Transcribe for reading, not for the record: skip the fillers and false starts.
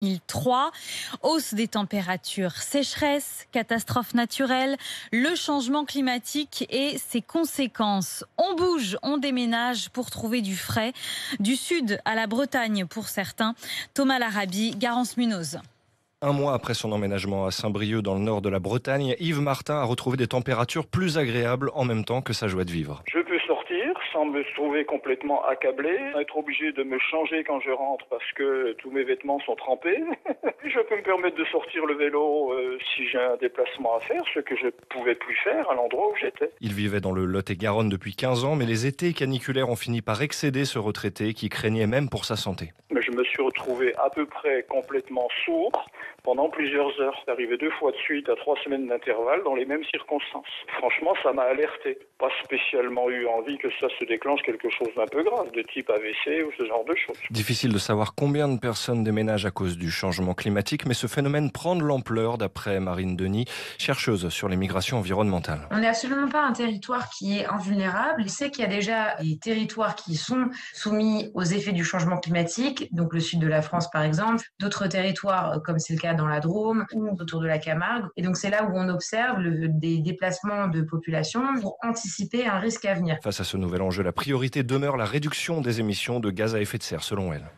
2003. Hausse des températures, sécheresse, catastrophes naturelles, le changement climatique et ses conséquences. On bouge, on déménage pour trouver du frais. Du sud à la Bretagne pour certains. Thomas Larabi, Garance Munoz. Un mois après son emménagement à Saint-Brieuc dans le nord de la Bretagne, Yves Martin a retrouvé des températures plus agréables en même temps que sa joie de vivre. Je peux sortir sans me trouver complètement accablé, être obligé de me changer quand je rentre parce que tous mes vêtements sont trempés. Je peux me permettre de sortir le vélo si j'ai un déplacement à faire, ce que je ne pouvais plus faire à l'endroit où j'étais. Il vivait dans le Lot-et-Garonne depuis 15 ans, mais les étés caniculaires ont fini par excéder ce retraité qui craignait même pour sa santé. Je me suis retrouvé à peu près complètement sourd pendant plusieurs heures. C'est arrivé 2 fois de suite à 3 semaines d'intervalle dans les mêmes circonstances. Franchement, ça m'a alerté. Pas spécialement eu envie que ça se déclenche quelque chose d'un peu grave, de type AVC ou ce genre de choses. Difficile de savoir combien de personnes déménagent à cause du changement climatique, mais ce phénomène prend de l'ampleur d'après Marine Denis, chercheuse sur les migrations environnementales. On n'est absolument pas un territoire qui est invulnérable. Il sait qu'il y a déjà des territoires qui sont soumis aux effets du changement climatique, donc le sud de la France par exemple, d'autres territoires comme c'est le cas dans la Drôme ou autour de la Camargue. Et donc c'est là où on observe des déplacements de population pour anticiper un risque à venir. Face à ce nouvel enjeu, la priorité demeure la réduction des émissions de gaz à effet de serre, selon elle.